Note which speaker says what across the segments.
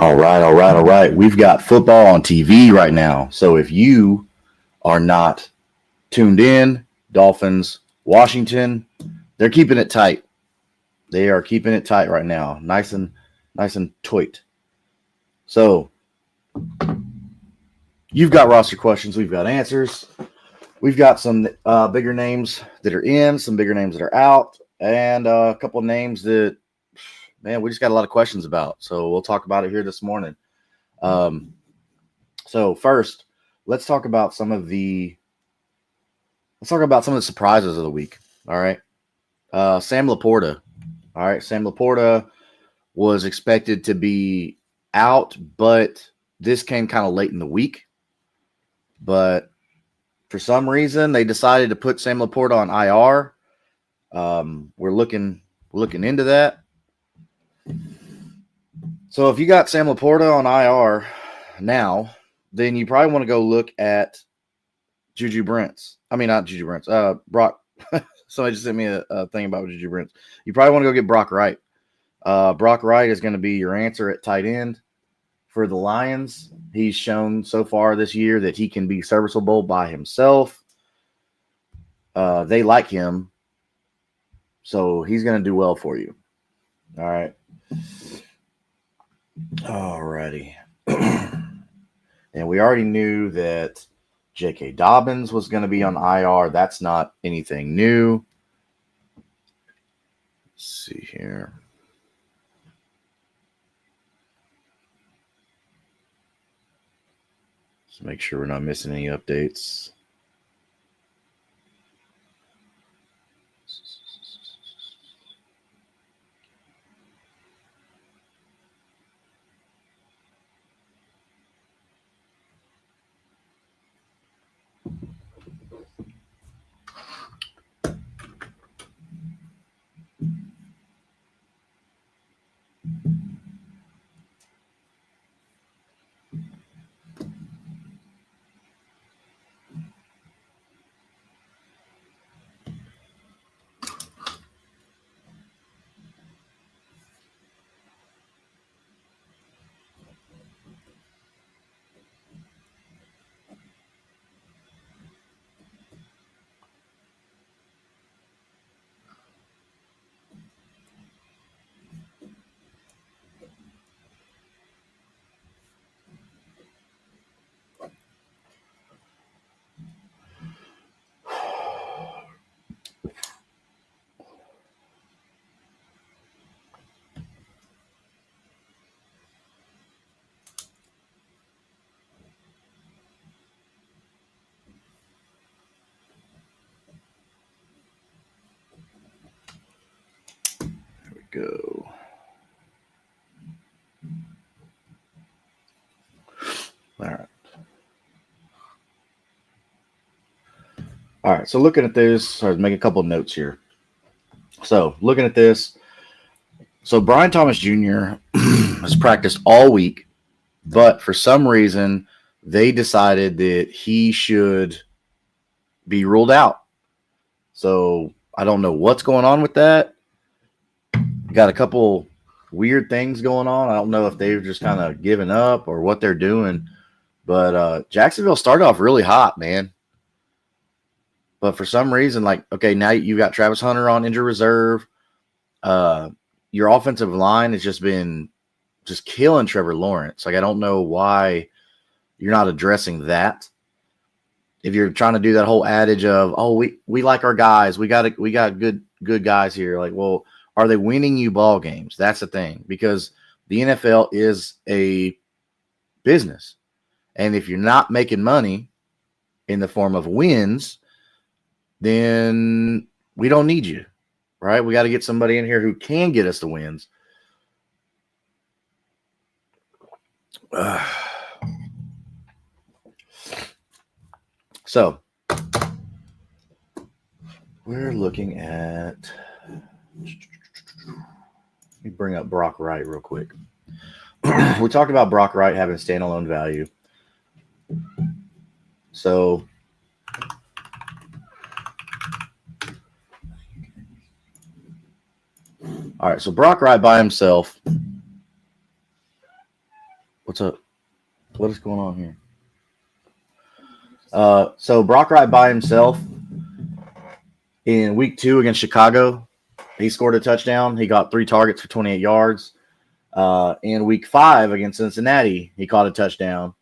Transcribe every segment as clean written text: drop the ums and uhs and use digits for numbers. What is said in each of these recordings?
Speaker 1: All right. We've got football on TV right now. So if you are not tuned in, Dolphins, Washington, they're keeping it tight. They are keeping it tight right now. Nice and tight. So you've got roster questions. We've got answers. We've got some bigger names that are in, some bigger names that are out, and a couple of names that, man, we just got a lot of questions about. So we'll talk about it here this morning. So first, let's talk about some of the surprises of the week. All right. Sam Laporta. All right. Sam Laporta was expected to be out, but this came kind of late in the week. But for some reason, they decided to put Sam Laporta on IR. We're looking into that. So if you got Sam Laporta on IR now, then you probably want to go look at Juju Brents. I mean, not Juju Brents. Brock. Somebody just sent me a thing about Juju Brents. You probably want to go get Brock Wright. Brock Wright is going to be your answer at tight end for the Lions. He's shown so far this year that he can be serviceable by himself. They like him, so he's going to do well for you. All right. Alrighty. And we already knew that J.K. Dobbins was going to be on IR. That's not anything new. Let's see here. Let's make sure we're not missing any updates. Go. All right. All right. So looking at this, I'll make a couple of notes here. So looking at this, so Brian Thomas Jr. has practiced all week, but for some reason they decided that he should be ruled out. So I don't know what's going on with that. Got a couple weird things going on. I don't know if they've just kind of given up or what they're doing. But Jacksonville started off really hot, man. But for some reason, okay, now you've got Travis Hunter on injured reserve. Your offensive line has just been killing Trevor Lawrence. I don't know why you're not addressing that. If you're trying to do that whole adage of, oh, we like our guys, we got good guys here. Well, are they winning you ball games? That's the thing, because the NFL is a business. And if you're not making money in the form of wins, then we don't need you, right? We got to get somebody in here who can get us the wins. So we're looking at, let me bring up Brock Wright real quick. We talked about Brock Wright having standalone value. So all right, so Brock Wright by himself What's up? What is going on here? So Brock Wright by himself in week 2 against Chicago, he scored a touchdown. He got 3 targets for 28 yards. In week 5 against Cincinnati, he caught a touchdown.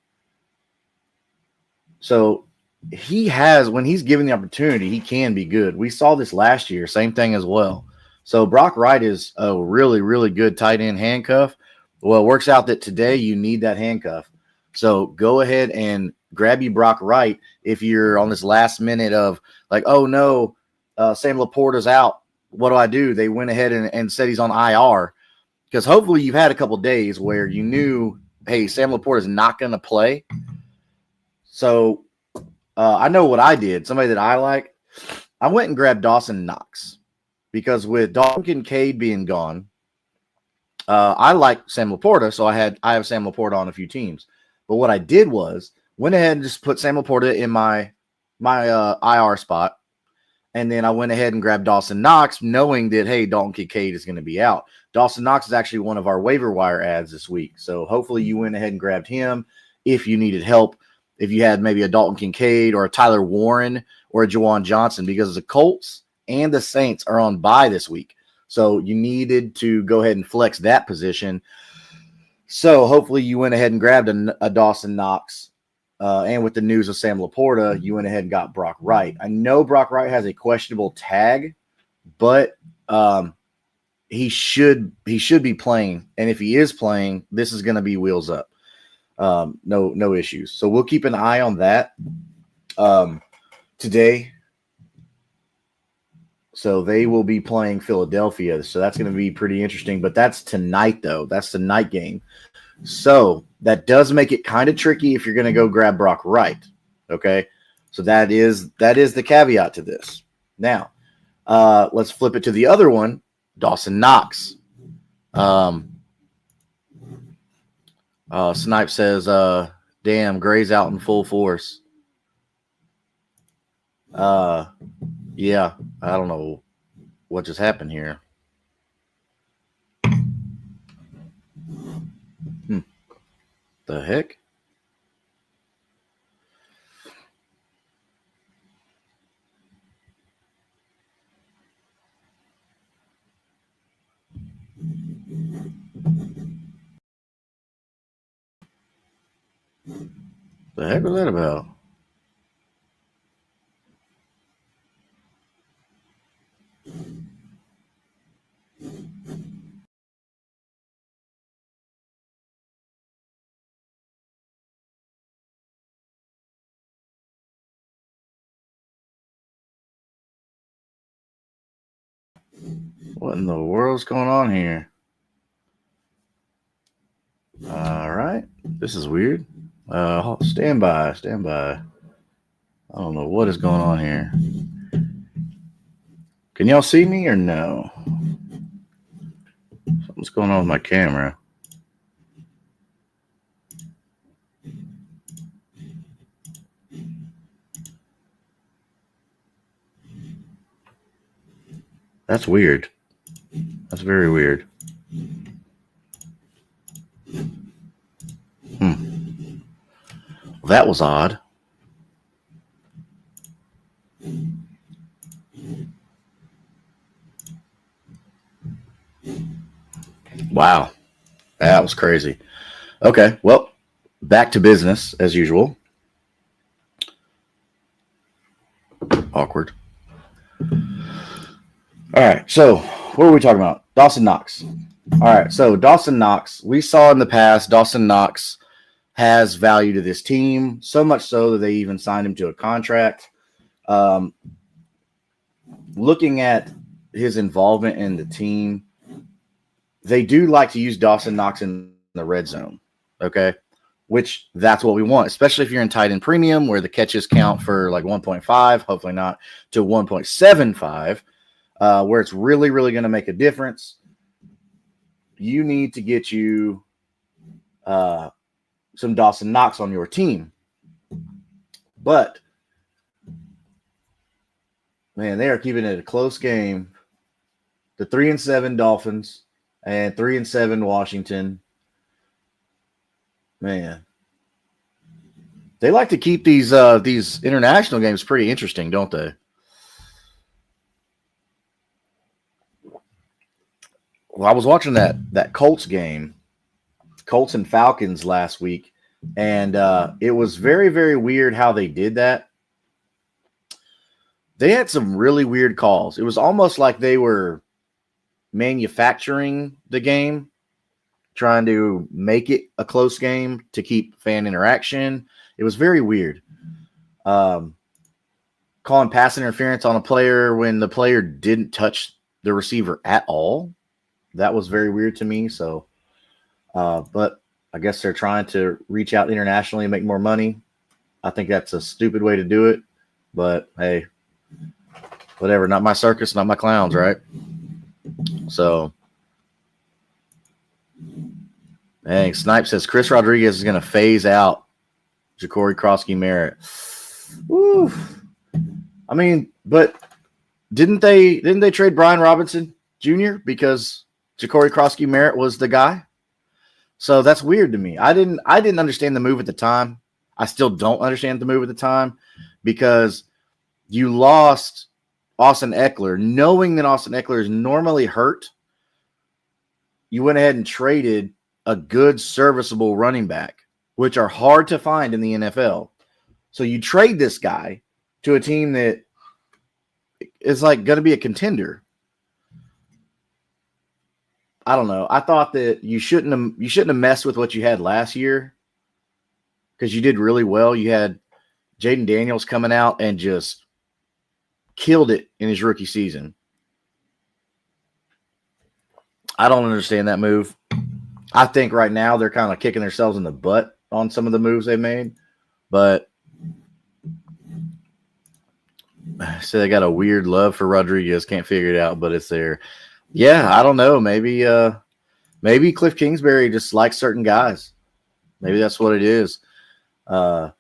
Speaker 1: So he has, when he's given the opportunity, he can be good. We saw this last year, same thing as well. So Brock Wright is a really, really good tight end handcuff. Well, it works out that today you need that handcuff. So go ahead and grab you Brock Wright if you're on this last minute of like, oh no, Sam Laporta's out. What do? They went ahead and said he's on IR. Because hopefully you've had a couple days where you knew, hey, Sam Laporta is not going to play. So I know what I did. Somebody that I like, I went and grabbed Dawson Knox. Because with Dalton Kincaid being gone, I like Sam Laporta, so I have Sam Laporta on a few teams. But what I did was went ahead and just put Sam Laporta in my IR spot, and then I went ahead and grabbed Dawson Knox, knowing that, hey, Dalton Kincaid is going to be out. Dawson Knox is actually one of our waiver wire ads this week, so hopefully you went ahead and grabbed him if you needed help, if you had maybe a Dalton Kincaid or a Tyler Warren or a Juwan Johnson, because the Colts and the Saints are on bye this week. So you needed to go ahead and flex that position. So hopefully you went ahead and grabbed a Dawson Knox. And with the news of Sam Laporta, you went ahead and got Brock Wright. I know Brock Wright has a questionable tag, but he should be playing. And if he is playing, this is going to be wheels up. No issues. So we'll keep an eye on that today. So they will be playing Philadelphia. So that's going to be pretty interesting. But that's tonight, though. That's the night game. So that does make it kind of tricky if you're going to go grab Brock Wright. Okay. So that is the caveat to this. Now, let's flip it to the other one, Dawson Knox. Snipe says, damn, Gray's out in full force. Yeah, I don't know what just happened here. The heck? The heck was that about? What in the world's going on here? All right. This is weird. Stand by. I don't know what is going on here. Can y'all see me or no? Something's going on with my camera. That's weird. That's very weird. That was odd. Wow. That was crazy. Okay, well, back to business as usual. Awkward. All right, so what are we talking about? Dawson Knox. All right, so Dawson Knox, we saw in the past, Dawson Knox has value to this team, so much so that they even signed him to a contract. Looking at his involvement in the team, they do like to use Dawson Knox in the red zone, okay? Which that's what we want, especially if you're in tight end premium where the catches count for like 1.5, hopefully not, to 1.75, where it's really, really going to make a difference. You need to get you some Dawson Knox on your team. But, man, they are keeping it a close game. The 3-7 Dolphins and 3-7 Washington. Man, they like to keep these international games pretty interesting, don't they? Well, I was watching that Colts game, Colts and Falcons last week, and it was very, very weird how they did that. They had some really weird calls. It was almost like they were manufacturing the game, trying to make it a close game to keep fan interaction. It was very weird. Calling pass interference on a player when the player didn't touch the receiver at all. That was very weird to me. So, but I guess they're trying to reach out internationally and make more money. I think that's a stupid way to do it. But hey, whatever. Not my circus, not my clowns, right? So, dang, Snipe says Chris Rodriguez is going to phase out Ja'Cory Krosky-Merritt. Woo. I mean, but didn't they trade Brian Robinson Jr. because Ja'Cory Krosky-Merritt was the guy? So that's weird to me. I didn't understand the move at the time. I still don't understand the move at the time because you lost Austin Eckler, knowing that Austin Eckler is normally hurt. You went ahead and traded a good, serviceable running back, which are hard to find in the NFL. So you trade this guy to a team that is like going to be a contender. I don't know. I thought that you shouldn't have messed with what you had last year because you did really well. You had Jaden Daniels coming out and just killed it in his rookie season. I don't understand that move. I think right now they're kind of kicking themselves in the butt on some of the moves they made, but so they got a weird love for Rodriguez. Can't figure it out, but it's there. Yeah, I don't know. Maybe Cliff Kingsbury just likes certain guys. Maybe that's what it is. I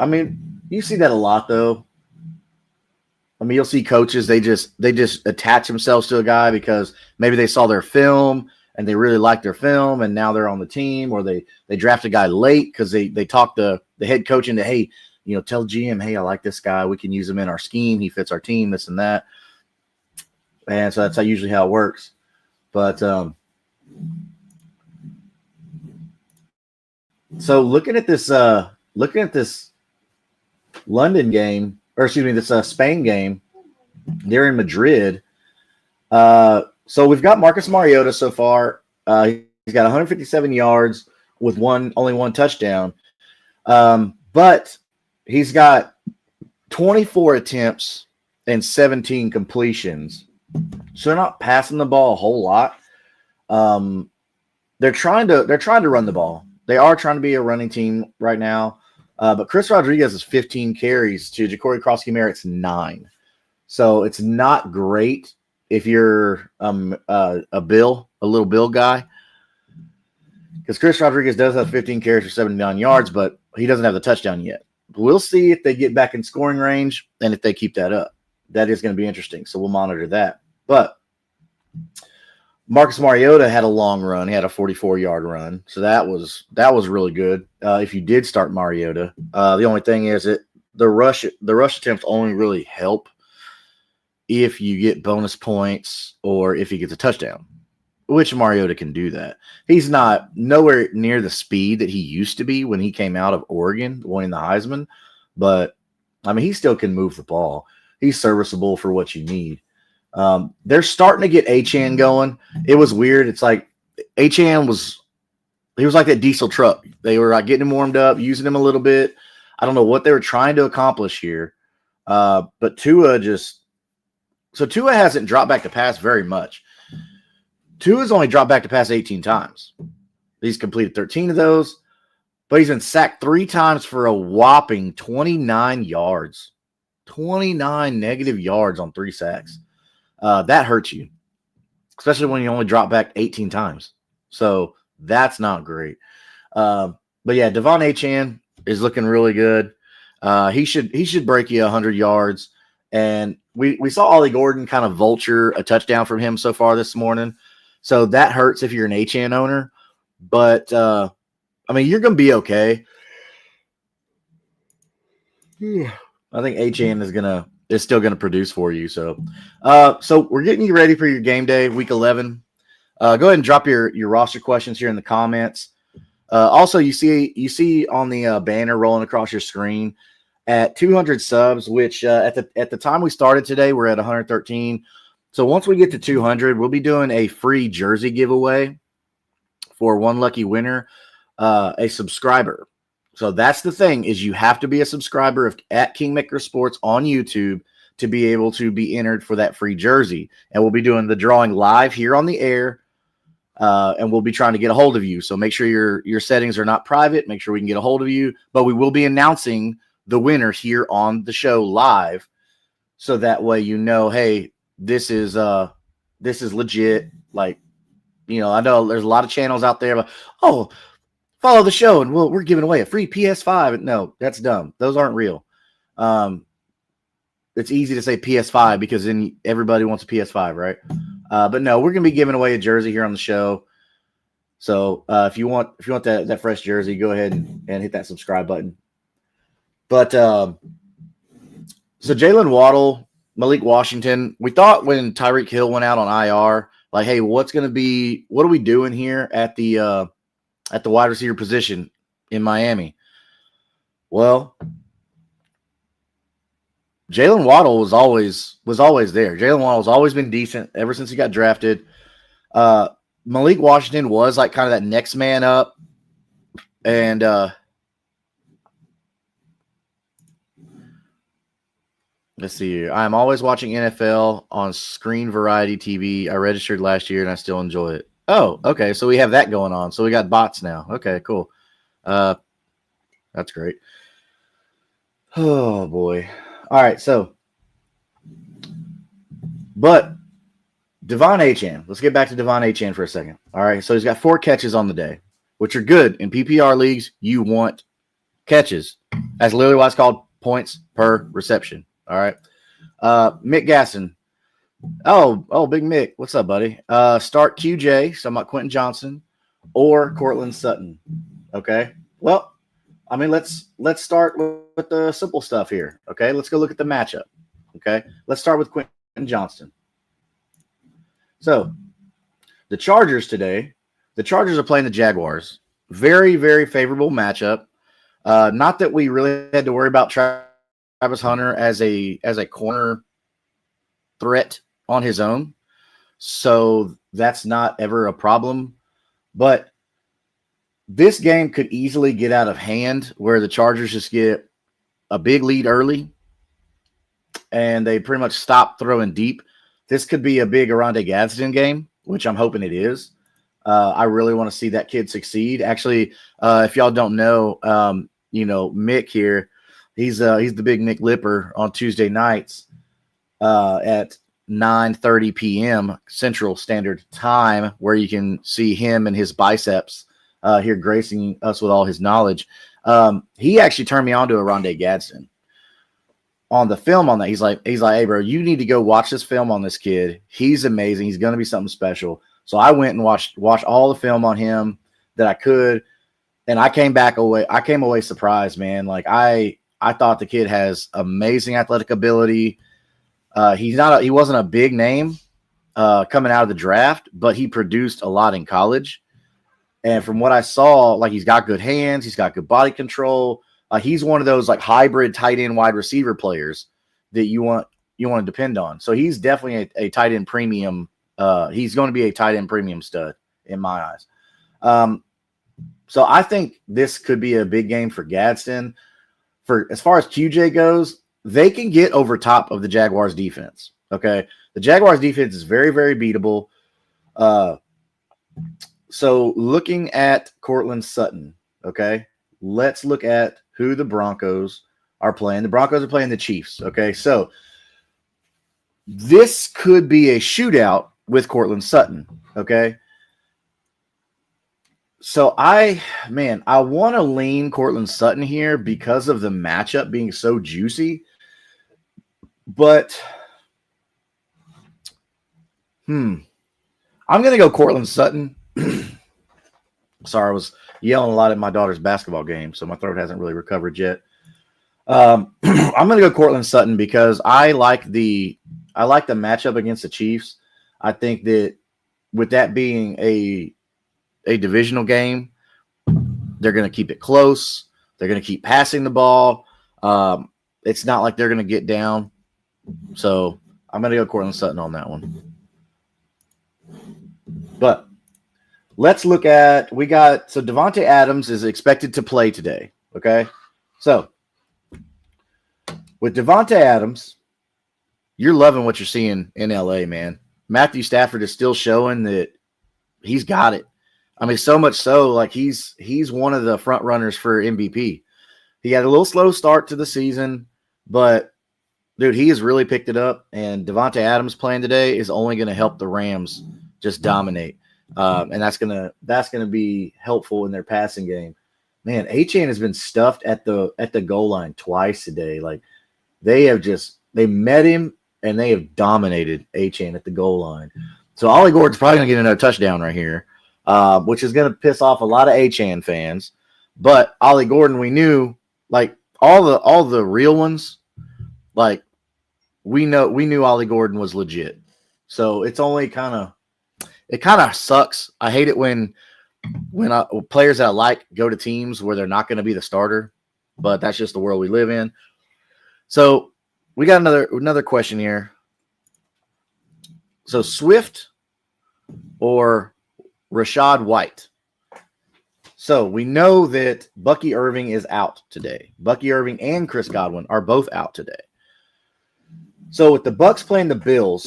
Speaker 1: mean, you see that a lot though. I mean, you'll see coaches, they just attach themselves to a guy because maybe they saw their film and they really like their film and now they're on the team, or they draft a guy late because they talk the head coach into, hey, tell GM, hey, I like this guy. We can use him in our scheme. He fits our team, this and that. And so that's usually how it works. But so looking at this London game, or excuse me, this Spain game, they're in Madrid. So we've got Marcus Mariota so far. He's got 157 yards with only one touchdown. But he's got 24 attempts and 17 completions. So they're not passing the ball a whole lot. They're trying to run the ball. They are trying to be a running team right now. But Chris Rodriguez is 15 carries to Ja'Cory Krosky-Merritt's 9. So it's not great if you're a little Bill guy. Because Chris Rodriguez does have 15 carries for 79 yards, but he doesn't have the touchdown yet. We'll see if they get back in scoring range and if they keep that up. That is going to be interesting. So we'll monitor that. But Marcus Mariota had a long run. He had a 44-yard run. So that was really good. If you did start Mariota, the only thing is that the rush attempts only really help if you get bonus points or if he gets a touchdown, which Mariota can do that. He's not nowhere near the speed that he used to be when he came out of Oregon winning the Heisman, but I mean, he still can move the ball. He's serviceable for what you need. They're starting to get Achane going. It was weird. It's like Achane was like that diesel truck. They were like getting him warmed up, using him a little bit. I don't know what they were trying to accomplish here. But Tua hasn't dropped back to pass very much. Tua's only dropped back to pass 18 times. He's completed 13 of those, but he's been sacked 3 times for a whopping 29 yards. 29 negative yards on 3 sacks. That hurts you, especially when you only drop back 18 times. So that's not great. But yeah, Devon Achane is looking really good. He should break you 100 yards. And we saw Ollie Gordon kind of vulture a touchdown from him so far this morning. So that hurts if you're an Achane owner. But I mean, you're going to be okay. I think HN is still gonna produce for you. So, so we're getting you ready for your game day, week 11. Go ahead and drop your roster questions here in the comments. Also, you see on the banner rolling across your screen at 200 subs, which at the time we started today, we're at 113. So once we get to 200, we'll be doing a free jersey giveaway for one lucky winner, a subscriber. So that's the thing, is you have to be a subscriber at Kingmaker Sports on YouTube to be able to be entered for that free jersey. And we'll be doing the drawing live here on the air, and we'll be trying to get a hold of you. So make sure your settings are not private. Make sure we can get a hold of you. But we will be announcing the winner here on the show live, so that way you know, hey, this is legit. Like, you know, I know there's a lot of channels out there, but follow the show and we're giving away a free PS5. No, that's dumb. Those aren't real. It's easy to say PS5 because then everybody wants a PS5, right? But no, we're gonna be giving away a jersey here on the show. So if you want that fresh jersey, go ahead and hit that subscribe button. But so Jalen Waddle, Malik Washington, we thought when Tyreek Hill went out on IR, like, hey, what are we doing here at the wide receiver position in Miami? Well, Jalen Waddle was always there. Jalen Waddle's always been decent ever since he got drafted. Malik Washington was like kind of that next man up. And let's see here. I'm always watching NFL on Screen Variety TV. I registered last year and I still enjoy it. Oh, okay. So we have that going on. So we got bots now. Okay, cool. That's great. Oh boy. All right. So, but Devon Achane. Let's get back to Devon Achane for a second. All right. So he's got 4 catches on the day, which are good in PPR leagues. You want catches, as literally why it's called points per reception. All right. Mick Gasson. Oh, Big Mick. What's up, buddy? Start QJ, so I'm not Quentin Johnson, or Cortland Sutton. Okay. Well, I mean, let's start with the simple stuff here. Okay. Let's go look at the matchup. Okay. Let's start with Quentin Johnson. So the Chargers today, the Chargers are playing the Jaguars. Very, very favorable matchup. Not that we really had to worry about Travis Hunter as a corner threat on his own. So that's not ever a problem. But this game could easily get out of hand where the Chargers just get a big lead early and they pretty much stop throwing deep. This could be a big Oronde Gadsden game, which I'm hoping it is. I really want to see that kid succeed. Actually, if y'all don't know, Mick here, he's the big Nick Lipper on Tuesday nights at 9:30 p.m. Central Standard Time, where you can see him and his biceps here gracing us with all his knowledge. He actually turned me on to Oronde Gadsden. On the film on that, he's like, hey, bro, you need to go watch this film on this kid. He's amazing. He's going to be something special. So I went and watched all the film on him that I could, and I came away surprised, man. Like I thought the kid has amazing athletic ability. He wasn't a big name coming out of the draft, but he produced a lot in college. And from what I saw, like, he's got good hands, he's got good body control. He's one of those like hybrid tight end wide receiver players that you want to depend on. So he's definitely a tight end premium. He's going to be a tight end premium stud in my eyes. So I think this could be a big game for Gadsden. For as far as QJ goes, they can get over top of the Jaguars defense. Okay. The Jaguars defense is very, very beatable. So looking at Cortland Sutton, okay, let's look at who the Broncos are playing. The Broncos are playing the Chiefs. Okay. So this could be a shootout with Cortland Sutton. Okay. So I want to lean Cortland Sutton here because of the matchup being so juicy. But I'm going to go Cortland Sutton Sorry, I was yelling a lot at my daughter's basketball game, so my throat hasn't really recovered yet. I'm going to go Cortland Sutton because I like the matchup against the Chiefs. I think that with that being a divisional game, they're going to keep it close. They're going to keep passing the ball. It's not like they're going to get down. So I'm going to go Cortland Sutton on that one. But let's look at so Davante Adams is expected to play today. Okay, so with Davante Adams, you're loving what you're seeing in LA, man. Matthew Stafford is still showing that he's got it. I mean, so much so, like he's one of the front runners for MVP. He had a little slow start to the season, but dude, he has really picked it up. And Davante Adams playing today is only going to help the Rams just dominate, and that's gonna be helpful in their passing game. Man, Achane has been stuffed at the goal line twice today. Like they met him and they have dominated Achane at the goal line. So Ollie Gordon's probably gonna get another touchdown right here, which is gonna piss off a lot of Achane fans. But Ollie Gordon, we knew, like all the real ones, like we knew Ollie Gordon was legit. So it's only it kind of sucks. I hate it when players that I like go to teams where they're not going to be the starter, but that's just the world we live in. So we got another question here. So Swift or Rashad White? So we know that Bucky Irving is out today. Bucky Irving and Chris Godwin are both out today. So with the Bucks playing the Bills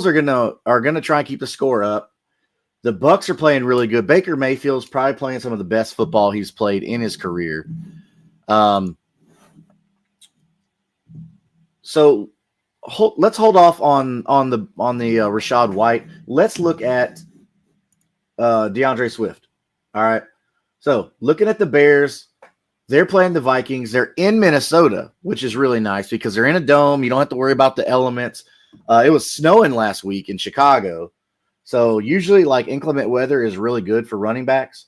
Speaker 1: are gonna try and keep the score up. The Bucks are playing really good. Baker Mayfield's probably playing some of the best football he's played in his career. So let's hold off on the Rashad White. Let's look at DeAndre Swift. All right. So looking at the Bears, they're playing the Vikings. They're in Minnesota, which is really nice because they're in a dome. You don't have to worry about the elements. It was snowing last week in Chicago. So usually like inclement weather is really good for running backs.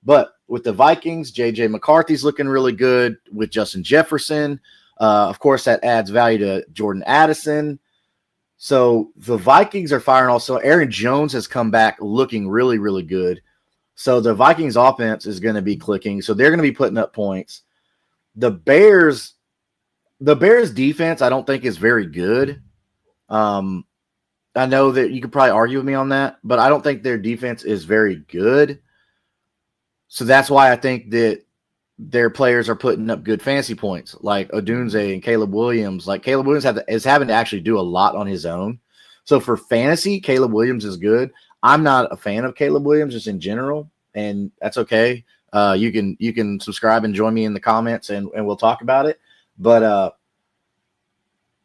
Speaker 1: But with the Vikings, J.J. McCarthy's looking really good with Justin Jefferson. Of course, that adds value to Jordan Addison. So the Vikings are firing also. Aaron Jones has come back looking really, really good. So the Vikings offense is going to be clicking. So they're going to be putting up points. The Bears defense, I don't think is very good. I know that you could probably argue with me on that, but I don't think their defense is very good. So that's why I think that their players are putting up good fantasy points, like Odunze and Caleb Williams. Like Caleb Williams is having to actually do a lot on his own. So for fantasy, Caleb Williams is good. I'm not a fan of Caleb Williams just in general, and that's okay. You can subscribe and join me in the comments, and we'll talk about it. But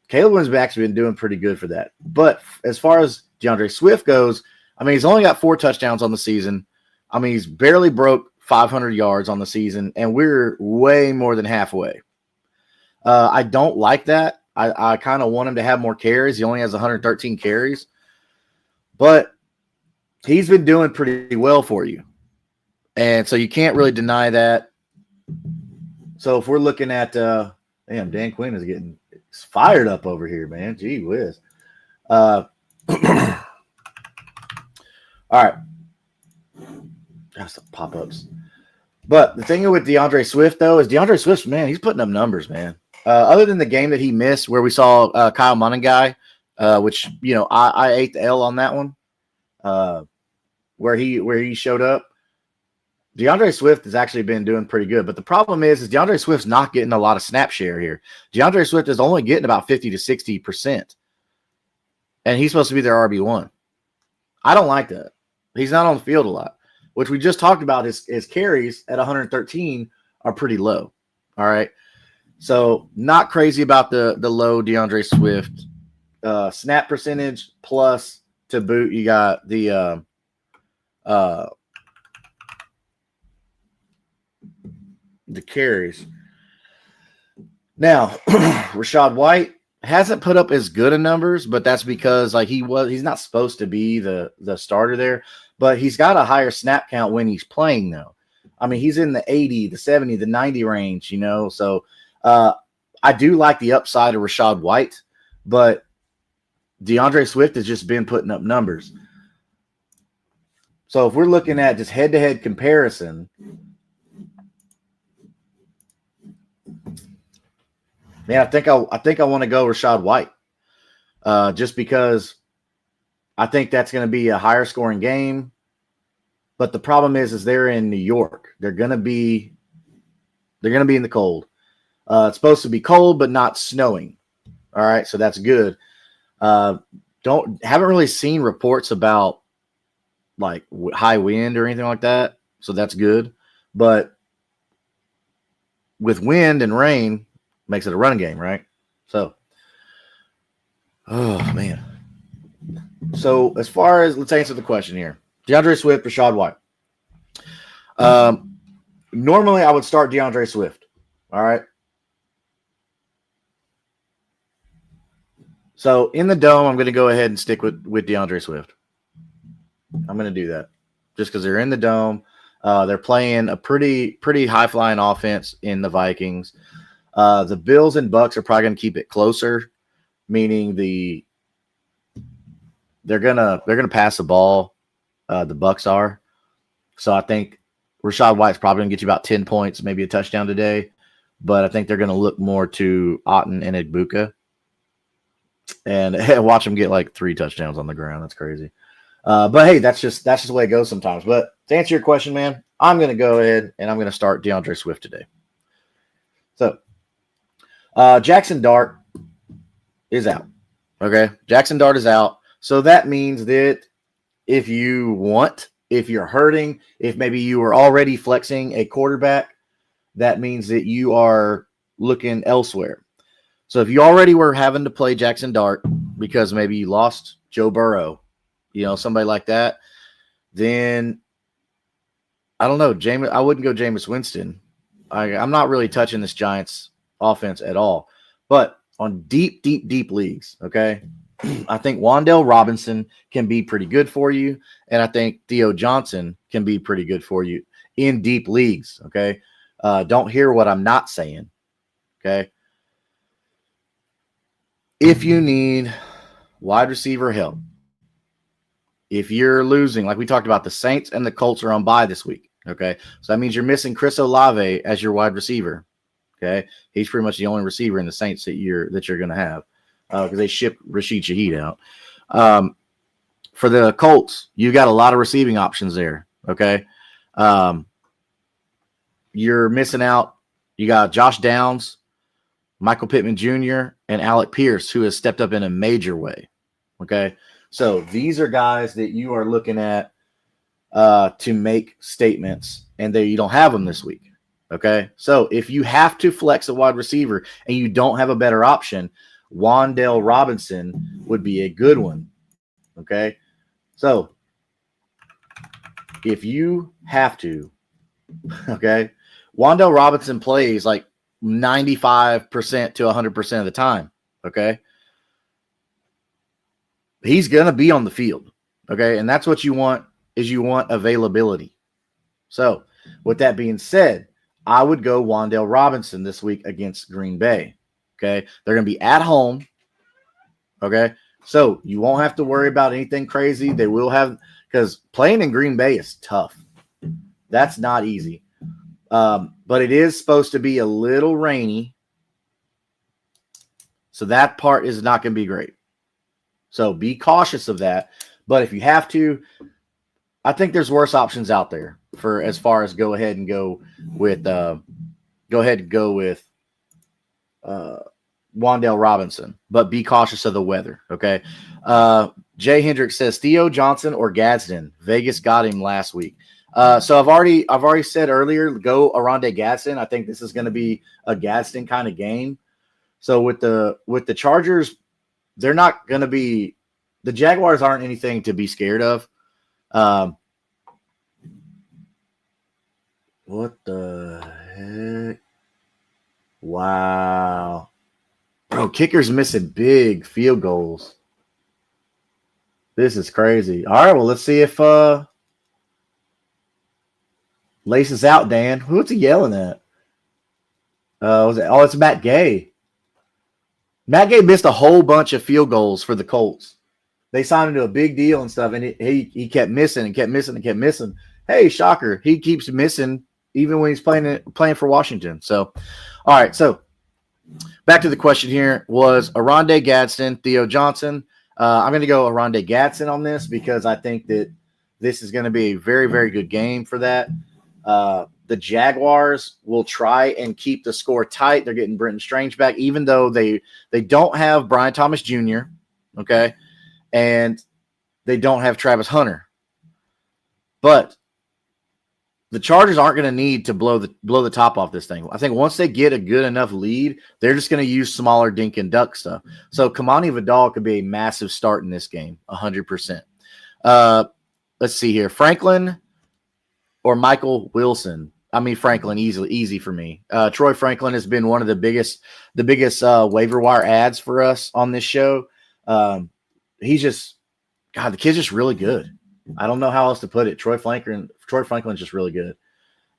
Speaker 1: Caleb Williams has actually been doing pretty good for that. But as far as DeAndre Swift goes, I mean, he's only got 4 touchdowns on the season. I mean, he's barely broke 500 yards on the season, and we're way more than halfway. I don't like that. I kind of want him to have more carries. He only has 113 carries. But he's been doing pretty well for you. And so you can't really deny that. So if we're looking at damn, Dan Quinn is getting fired up over here, man. Gee whiz. All right. Got some pop-ups. But the thing with DeAndre Swift, though, is DeAndre Swift, man, he's putting up numbers, man. Other than the game that he missed where we saw Kyle Monangai, which, you know, I ate the L on that one, where he showed up. DeAndre Swift has actually been doing pretty good. But the problem is DeAndre Swift's not getting a lot of snap share here. DeAndre Swift is only getting about 50 to 60%. And he's supposed to be their RB1. I don't like that. He's not on the field a lot, which we just talked about. His carries at 113 are pretty low. All right. So not crazy about the low DeAndre Swift snap percentage, plus to boot, you got the carries. Now, Rashad White, hasn't put up as good of numbers, but that's because like he's not supposed to be the starter there, but he's got a higher snap count when he's playing though. I mean, he's in the 80, the 70, the 90 range, So I do like the upside of Rashad White, but DeAndre Swift has just been putting up numbers. So if we're looking at just head-to-head comparison, man, I think I want to go Rashad White, just because I think that's going to be a higher scoring game. But the problem is they're in New York. They're going to be in the cold. It's supposed to be cold, but not snowing. All right, so that's good. Haven't really seen reports about like high wind or anything like that, so that's good. But with wind and rain, makes it a running game, right? So, oh man. So as far as let's answer the question here, DeAndre Swift, Rashad White. Normally I would start DeAndre Swift. All right. So in the dome, I'm going to go ahead and stick with DeAndre Swift. I'm going to do that just because they're in the dome. They're playing a pretty high flying offense in the Vikings. The Bills and Bucks are probably going to keep it closer, meaning they're gonna pass the ball. The Bucks are. So I think Rashad White's probably going to get you about 10 points, maybe a touchdown today. But I think they're going to look more to Otten and Egbuka. And watch them get like 3 touchdowns on the ground. That's crazy. But hey, that's just the way it goes sometimes. But to answer your question, man, I'm going to go ahead and I'm going to start DeAndre Swift today. So Jackson Dart is out. Okay, Jackson Dart is out. So that means that if you're hurting, if maybe you were already flexing a quarterback, that means that you are looking elsewhere. So if you already were having to play Jackson Dart because maybe you lost Joe Burrow, somebody like that, then I don't know. I wouldn't go Jameis Winston. I'm not really touching this Giants offense at all. But on deep leagues, okay, I think Wan'Dale Robinson can be pretty good for you, and I think Theo Johnson can be pretty good for you in deep leagues, okay? Don't hear what I'm not saying, okay? If you need wide receiver help, if you're losing, like we talked about, the Saints and the Colts are on bye this week, okay? So that means you're missing Chris Olave as your wide receiver, okay? He's pretty much the only receiver in the Saints that you're going to have because they shipped Rashid Shaheed out. For the Colts, you got a lot of receiving options there, okay? You're missing out. You got Josh Downs, Michael Pittman Jr., and Alec Pierce, who has stepped up in a major way, okay? So these are guys that you are looking at to make statements, and you don't have them this week, okay? So if you have to flex a wide receiver and you don't have a better option, Wan'Dale Robinson would be a good one, okay? So if you have to, okay, Wan'Dale Robinson plays like 95% to 100% of the time, okay? He's going to be on the field, okay? And that's what you want, is you want availability. So with that being said, I would go Wan'Dale Robinson this week against Green Bay, okay? They're going to be at home, okay? So you won't have to worry about anything crazy. They will have, because playing in Green Bay is tough. That's not easy. But it is supposed to be a little rainy. So that part is not going to be great. So be cautious of that. But if you have to, I think there's worse options out there for as far as go ahead and go with Wan'Dale Robinson, but be cautious of the weather. Okay. Jay Hendricks says Theo Johnson or Gadsden. Vegas got him last week. So I've already said earlier, go Aronde Gadsden. I think this is going to be a Gadsden kind of game. So with the Chargers, they're not going to be, the Jaguars aren't anything to be scared of. What the heck? Wow. Bro, kickers missing big field goals. This is crazy. All right, well, let's see if laces out, Dan. Who's he yelling at? It's Matt Gay. Matt Gay missed a whole bunch of field goals for the Colts. They signed him to a big deal and stuff, and he kept missing and kept missing and kept missing. Hey, shocker, he keeps missing even when he's playing for Washington. So, all right, so back to the question here was Aronde Gadsden, Theo Johnson. I'm going to go Aronde Gadsden on this because I think that this is going to be a very, very good game for that. The Jaguars will try and keep the score tight. They're getting Brenton Strange back, even though they don't have Brian Thomas Jr., okay, and they don't have Travis Hunter. But the Chargers aren't going to need to blow the top off this thing. I think once they get a good enough lead, they're just going to use smaller dink and duck stuff. So Kamani Vidal could be a massive start in this game, 100%. Let's see here. Franklin or Michael Wilson? I mean, Franklin, easy for me. Troy Franklin has been one of the biggest waiver wire ads for us on this show. He's just, God, the kid's just really good. I don't know how else to put it. Troy Franklin's just really good,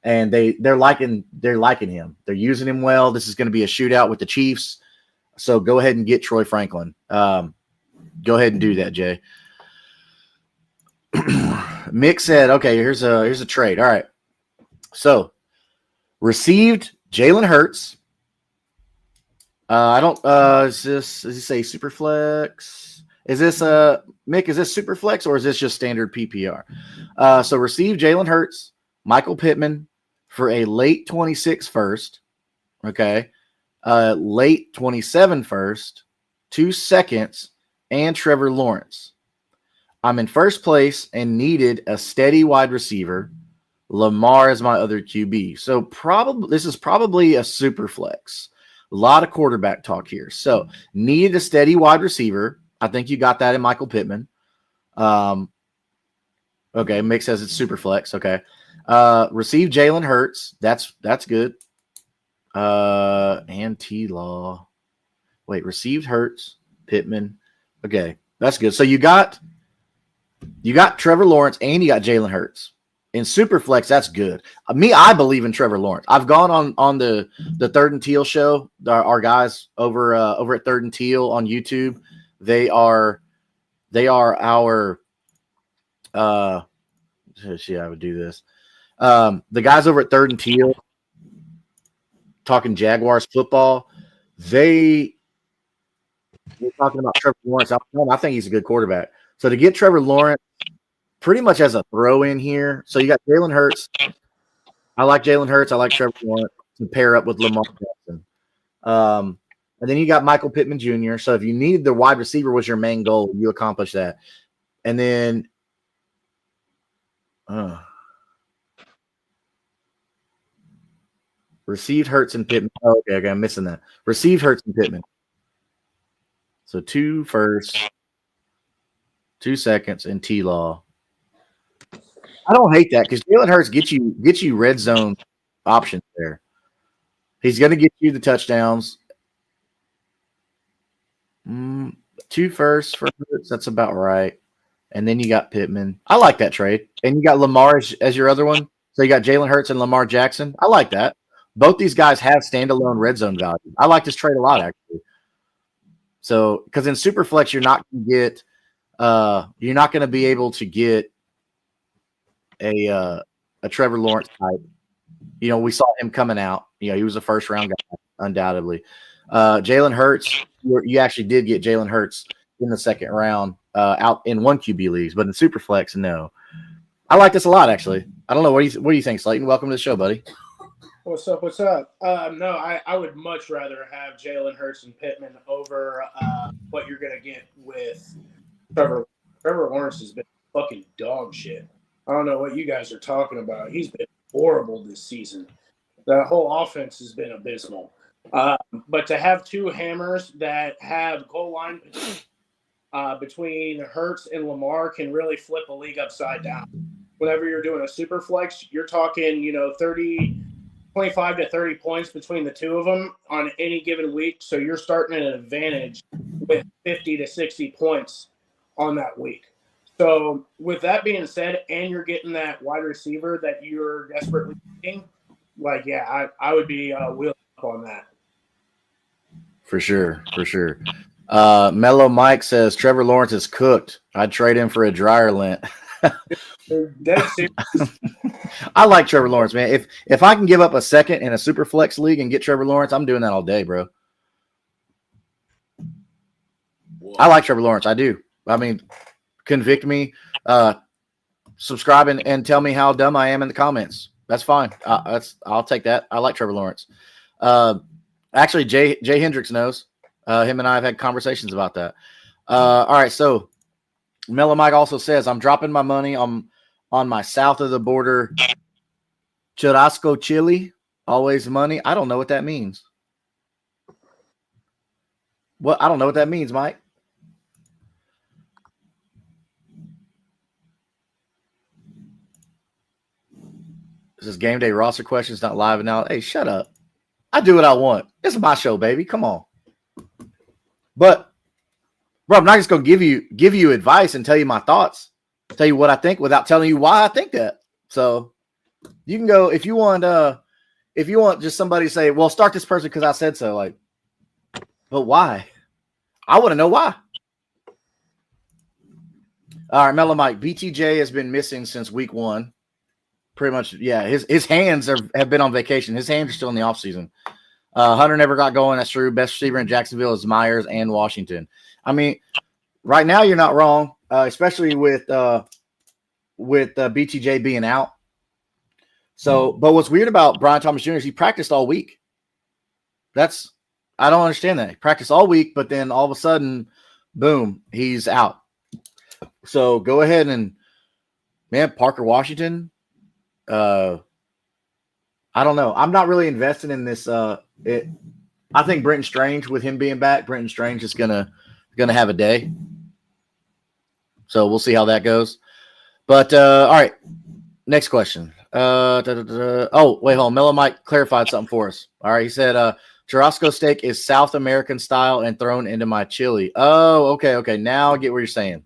Speaker 1: and they're liking him. They're using him well. This is going to be a shootout with the Chiefs, so go ahead and get Troy Franklin. Go ahead and do that, Jay. Mick said, "Okay, here's a trade. All right, so received Jalen Hurts. I don't. Does he say super flex? Is this Mick? Is this super flex or is this just standard PPR? So receive Jalen Hurts, Michael Pittman for a late 26 first, okay, late 27 first, 2 seconds, and Trevor Lawrence. I'm in first place and needed a steady wide receiver. Lamar is my other QB. So this is probably a super flex. A lot of quarterback talk here. So needed a steady wide receiver. I think you got that in Michael Pittman. Okay, Mick says it's super flex. Okay. Receive Jalen Hurts. That's good. And T-Law. Wait, received Hurts, Pittman. Okay, that's good. So you got Trevor Lawrence and you got Jalen Hurts. In Superflex, that's good. I believe in Trevor Lawrence. I've gone on the Third and Teal show. Our guys over at Third and Teal on YouTube. They are our see, I would do this. The guys over at Third and Teal talking Jaguars football. They're talking about Trevor Lawrence. I think he's a good quarterback. So to get Trevor Lawrence pretty much as a throw in here. So you got Jalen Hurts. I like Jalen Hurts. I like Trevor Lawrence to pair up with Lamar Jackson. And then you got Michael Pittman Jr. So if you need the wide receiver was your main goal, you accomplish that. And then received Hurts and Pittman. Oh, okay, I'm missing that. Received Hurts and Pittman. So 2 first, 2 seconds, and T-Law. I don't hate that because Jalen Hurts gets you red zone options there. He's going to get you the touchdowns. 2 first for Hurts. That's about right. And then you got Pittman. I like that trade. And you got Lamar as your other one. So you got Jalen Hurts and Lamar Jackson. I like that. Both these guys have standalone red zone value. I like this trade a lot, actually. So because in Superflex, you're not going to be able to get a Trevor Lawrence type. You know, we saw him coming out. You know, he was a first round guy, undoubtedly. Jalen Hurts, you actually did get Jalen Hurts in the second round out in 1 QB leagues, but in Superflex, no. I like this a lot, actually. I don't know. What do you think, Slayton? Welcome to the show, buddy.
Speaker 2: What's up? No, I would much rather have Jalen Hurts and Pittman over what you're going to get with Trevor. Trevor Lawrence has been fucking dog shit. I don't know what you guys are talking about. He's been horrible this season. The whole offense has been abysmal. But to have 2 hammers that have goal line between Hurts and Lamar can really flip a league upside down. Whenever you're doing a super flex, you're talking, 30 25 to 30 points between the two of them on any given week. So you're starting at an advantage with 50 to 60 points on that week. So with that being said, and you're getting that wide receiver that you're desperately needing, like, yeah, I would be wheeling up on that.
Speaker 1: For sure. For sure. Mellow Mike says Trevor Lawrence is cooked. I'd trade him for a dryer lint.
Speaker 2: Dead serious.
Speaker 1: I like Trevor Lawrence, man. If I can give up a second in a super flex league and get Trevor Lawrence, I'm doing that all day, bro. I like Trevor Lawrence. I do. I mean, convict me, subscribe and tell me how dumb I am in the comments. That's fine. I'll take that. I like Trevor Lawrence. Actually, Jay Hendricks knows. Him and I have had conversations about that. All right, so Mellow Mike also says I'm dropping my money on my south of the border churrasco chili. Always money. I don't know what that means. I don't know what that means, Mike. This is Game Day roster questions, not live now. Hey, shut up. I do what I want. This is my show, baby. Come on. But, bro, I'm not just gonna give you advice and tell you my thoughts, tell you what I think without telling you why I think that. So you can go if you want just somebody to say, well, start this person because I said so. Like, but why? I want to know why. All right, Mellow Mike. BTJ has been missing since week 1. Pretty much, yeah. His hands have been on vacation. His hands are still in the offseason. Hunter never got going. That's true. Best receiver in Jacksonville is Myers and Washington. I mean, right now you're not wrong, especially with BTJ being out. So, but what's weird about Brian Thomas Jr. is he practiced all week. I don't understand that. He practiced all week, but then all of a sudden, boom, he's out. So go ahead and, man, Parker Washington. I don't know. I'm not really invested in this. I think Brenton Strange, with him being back, Brenton Strange is gonna have a day. So we'll see how that goes. But all right, next question. Oh, wait, hold on. Mellow Mike clarified something for us. All right, he said churrasco steak is South American style and thrown into my chili. Oh, okay. Now I get what you're saying.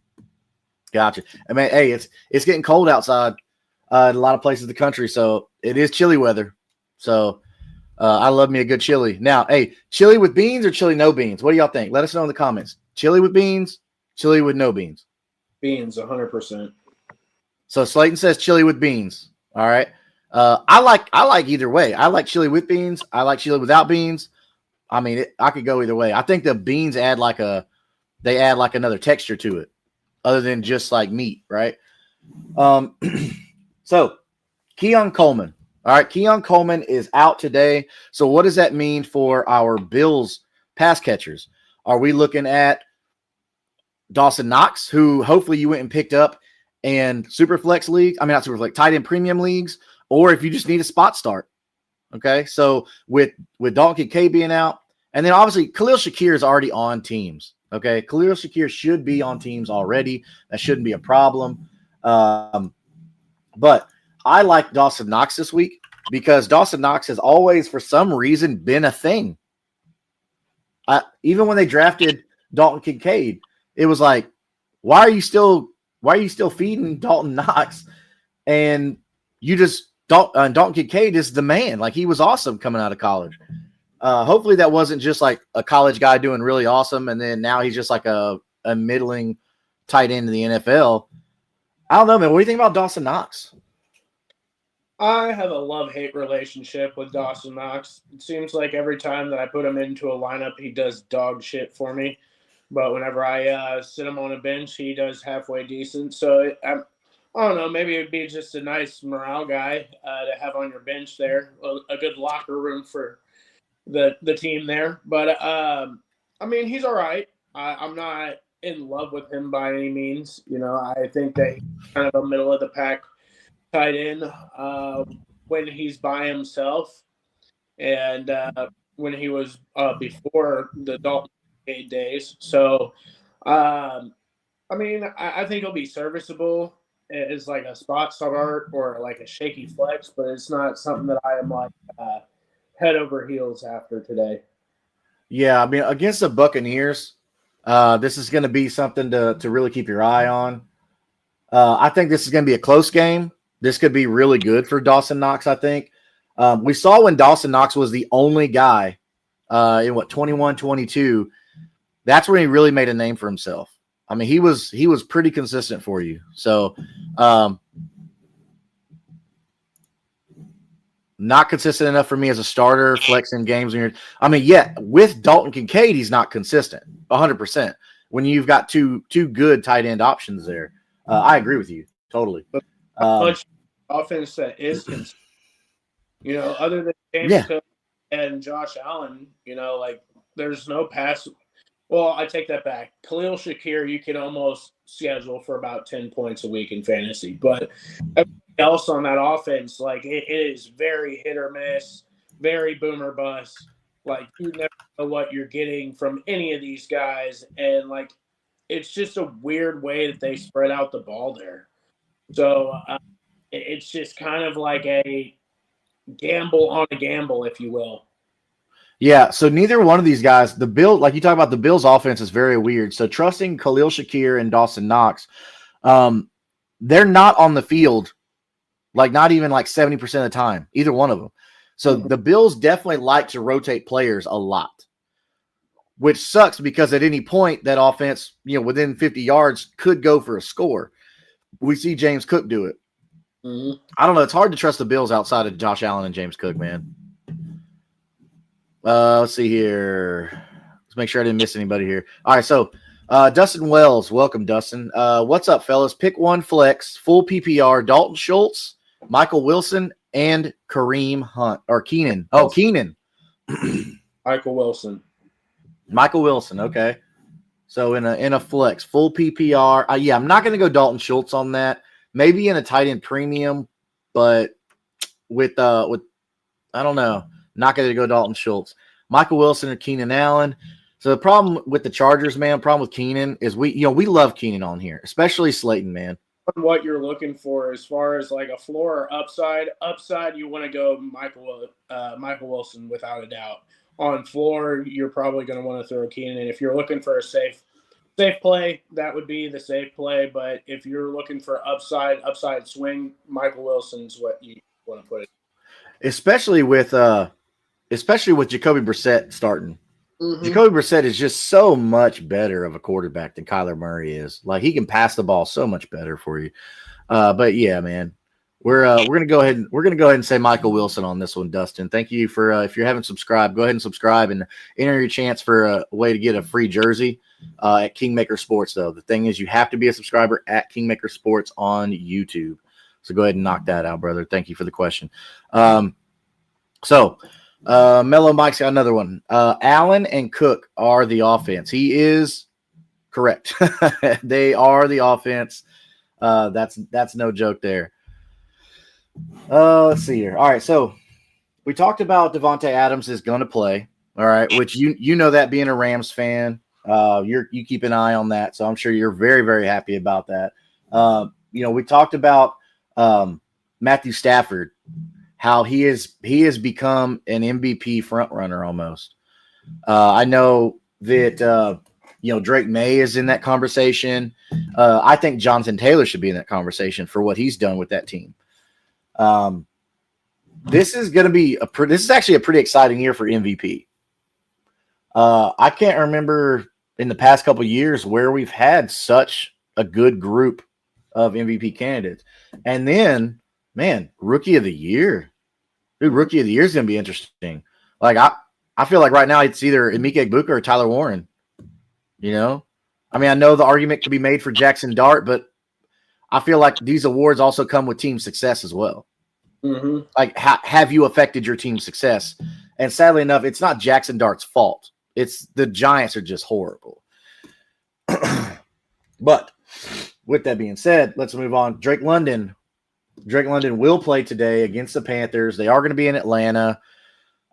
Speaker 1: Gotcha. I mean, hey, it's getting cold outside in a lot of places in the country, so it is chilly weather. So I love me a good chili. Now, hey, chili with beans or chili no beans? What do y'all think? Let us know in the comments. Chili with beans, chili with no beans.
Speaker 2: Beans, 100%.
Speaker 1: So Slayton says chili with beans. All right. I like either way. I like chili with beans. I like chili without beans. I mean, I could go either way. I think the beans add another texture to it, other than just like meat, right? So Keon Coleman. All right, Keon Coleman is out today. So what does that mean for our Bills pass catchers? Are we looking at Dawson Knox, who hopefully you went and picked up in Superflex leagues? I mean, not Superflex, tight end premium leagues, or if you just need a spot start. Okay, so with Dalton Kincaid being out, and then obviously Khalil Shakir is already on teams. Okay, Khalil Shakir should be on teams already. That shouldn't be a problem. But I like Dawson Knox this week because Dawson Knox has always, for some reason, been a thing. Even when they drafted Dalton Kincaid, it was like, why are you still feeding Dalton Knox? And you just Dalton Kincaid is the man. Like, he was awesome coming out of college. Hopefully that wasn't just like a college guy doing really awesome, and then now he's just like a middling tight end in the NFL. I don't know, man. What do you think about Dawson Knox?
Speaker 2: I have a love-hate relationship with Dawson Knox. It seems like every time that I put him into a lineup, he does dog shit for me. But whenever I sit him on a bench, he does halfway decent. So I don't know. Maybe it'd be just a nice morale guy to have on your bench there. A good locker room for the team there. But, I mean, he's all right. I'm not in love with him by any means. You know, I think that he's kind of a middle of the pack tight end when he's by himself, and when he was before the Dalton days. So, I mean, I think he'll be serviceable. as like a spot start or like a shaky flex, but it's not something that I am like head over heels after today.
Speaker 1: Yeah, I mean, against the Buccaneers, this is going to be something to really keep your eye on. I think this is going to be a close game. This could be really good for Dawson Knox, I think. We saw when Dawson Knox was the only guy in 21, 22. That's when he really made a name for himself. I mean, he was pretty consistent for you. So, not consistent enough for me as a starter, flexing games. With Dalton Kincaid, he's not consistent 100%. When you've got two good tight end options there, I agree with you totally.
Speaker 2: But much offense that is consistent, other than James Cook and Josh Allen, like there's no pass. Well, I take that back. Khalil Shakir, you can almost schedule for about 10 points a week in fantasy, but everything else on that offense, like it is very hit or miss, very boom or bust. Like you never know what you're getting from any of these guys, and like it's just a weird way that they spread out the ball there. So it's just kind of like a gamble on a gamble, if you will.
Speaker 1: Yeah, so neither one of these guys, like you talk about, the Bills' offense is very weird. So trusting Khalil Shakir and Dawson Knox, they're not on the field, like not even like 70% of the time, either one of them. So the Bills definitely like to rotate players a lot, which sucks because at any point that offense, within 50 yards could go for a score. We see James Cook do it.
Speaker 2: Mm-hmm.
Speaker 1: I don't know. It's hard to trust the Bills outside of Josh Allen and James Cook, man. Let's see here. Let's make sure I didn't miss anybody here. All right, so Dustin Wells, welcome, Dustin. What's up, fellas? Pick one flex, full PPR, Dalton Schultz, Michael Wilson, and Kareem Hunt or Keenan. Oh, Keenan.
Speaker 2: Michael Wilson.
Speaker 1: Michael Wilson. Okay. So in a flex, full PPR. I'm not going to go Dalton Schultz on that. Maybe in a tight end premium, but with I don't know. Not going to go Dalton Schultz. Michael Wilson or Keenan Allen. So the problem with the Chargers, man, problem with Keenan is we love Keenan on here, especially Slayton, man.
Speaker 2: What you're looking for as far as like a floor or upside, you want to go Michael Wilson without a doubt. On floor, you're probably going to want to throw Keenan in. If you're looking for a safe play, that would be the safe play. But if you're looking for upside swing, Michael Wilson's what you want to put it.
Speaker 1: Especially with Jacoby Brissett starting.
Speaker 2: Mm-hmm.
Speaker 1: Jacoby Brissett is just so much better of a quarterback than Kyler Murray is. Like he can pass the ball so much better for you. But yeah, man, we're gonna go ahead and say Michael Wilson on this one, Dustin. Thank you for if you haven't subscribed, go ahead and subscribe and enter your chance for a way to get a free jersey at Kingmaker Sports. Though the thing is, you have to be a subscriber at Kingmaker Sports on YouTube. So go ahead and knock that out, brother. Thank you for the question. Mellow Mike's got another one. Allen and Cook are the offense. He is correct. They are the offense. That's no joke there. Let's see here. All right, so we talked about Devontae Adams is going to play. All right, which you know that being a Rams fan, you keep an eye on that. So I'm sure you're very, very happy about that. We talked about Matthew Stafford. How he has become an MVP front runner almost. I know that Drake May is in that conversation. I think Jonathan Taylor should be in that conversation for what he's done with that team. This is actually a pretty exciting year for MVP. I can't remember in the past couple of years where we've had such a good group of MVP candidates, and then Rookie of the Year. Dude, Rookie of the Year is going to be interesting. Like, I feel like right now it's either Emeka Egbuka or Tyler Warren. I know the argument could be made for Jackson Dart, but I feel like these awards also come with team success as well.
Speaker 2: Mm-hmm.
Speaker 1: Like, have you affected your team's success? And sadly enough, it's not Jackson Dart's fault. It's the Giants are just horrible. But with that being said, let's move on. Drake London will play today against the Panthers. They are going to be in Atlanta.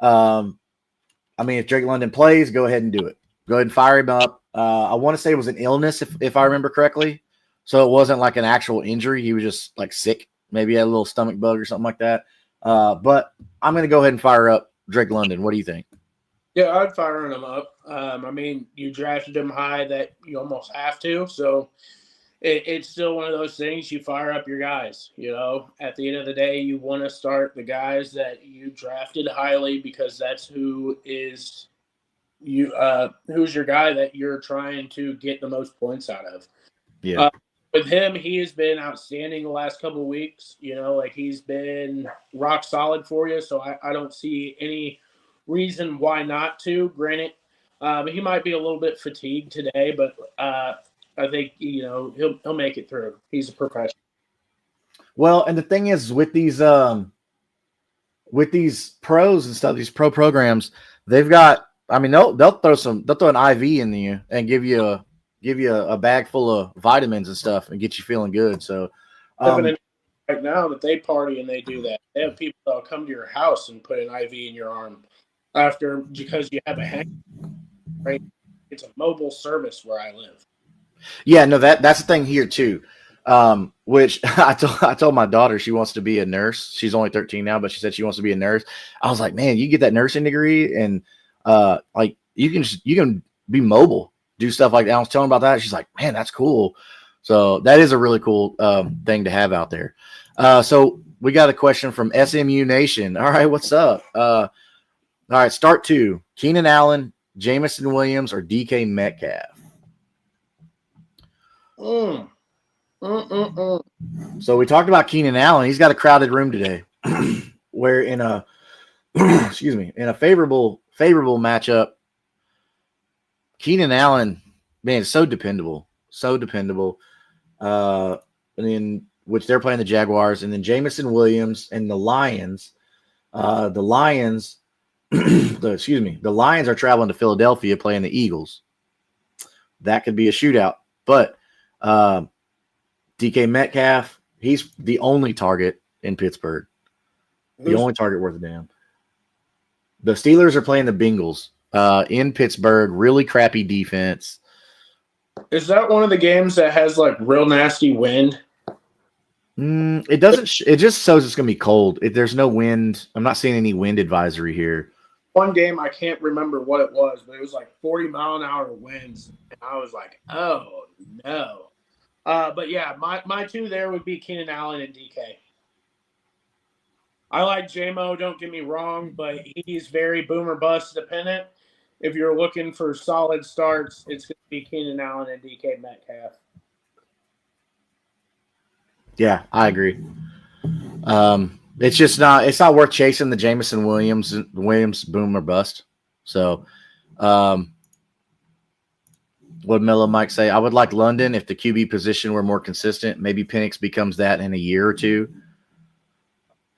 Speaker 1: If Drake London plays, go ahead and do it. Go ahead and fire him up. I want to say it was an illness, if I remember correctly. So it wasn't like an actual injury. He was just like sick. Maybe he had a little stomach bug or something like that. But I'm going to go ahead and fire up Drake London. What do you think?
Speaker 2: Yeah, I'd fire him up. I mean, you drafted him high that you almost have to. So it's still one of those things. You fire up your guys. At the end of the day, you want to start the guys that you drafted highly because that's who's your guy that you're trying to get the most points out of.
Speaker 1: Yeah.
Speaker 2: With him, he has been outstanding the last couple of weeks. Like he's been rock solid for you. So I don't see any reason why not to. Granted, he might be a little bit fatigued today, but I think he'll make it through. He's a professional.
Speaker 1: Well, and the thing is with these pros and stuff, these pro programs, they've got. I mean, they'll throw an IV in you and give you a bag full of vitamins and stuff and get you feeling good. So,
Speaker 2: right now that they party and they do that, they have people that'll come to your house and put an IV in your arm because you have a hang. Right? It's a mobile service where I live.
Speaker 1: Yeah, no, that's the thing here too. Which I told my daughter she wants to be a nurse. She's only 13 now, but she said she wants to be a nurse. I was like, man, you get that nursing degree and like you can be mobile, do stuff like that. I was telling her about that. She's like, man, that's cool. So that is a really cool thing to have out there. So we got a question from SMU Nation. All right, what's up? All right, start two. Keenan Allen, Jamison Williams, or DK Metcalf? So we talked about Keenan Allen. He's got a crowded room today. Where in a favorable matchup, Keenan Allen, man, so dependable. And then which they're playing the Jaguars, and then Jamison Williams and the Lions. The Lions are traveling to Philadelphia playing the Eagles. That could be a shootout, but DK Metcalf, he's the only target in Pittsburgh. The only target worth a damn. The Steelers are playing the Bengals in Pittsburgh. Really crappy defense.
Speaker 2: Is that one of the games that has like real nasty wind?
Speaker 1: It doesn't. It just shows it's going to be cold. There's no wind. I'm not seeing any wind advisory here.
Speaker 2: One game, I can't remember what it was, but it was like 40-mile-an-hour winds. And I was like, oh, no. But yeah, my two there would be Keenan Allen and DK. I like J-Mo, don't get me wrong, but he's very boomer bust dependent. If you're looking for solid starts, it's going to be Keenan Allen and DK Metcalf.
Speaker 1: Yeah, I agree. It's not worth chasing the Jamison Williams boom or bust. So, what Mellow Mike say? I would like London if the QB position were more consistent. Maybe Penix becomes that in a year or two.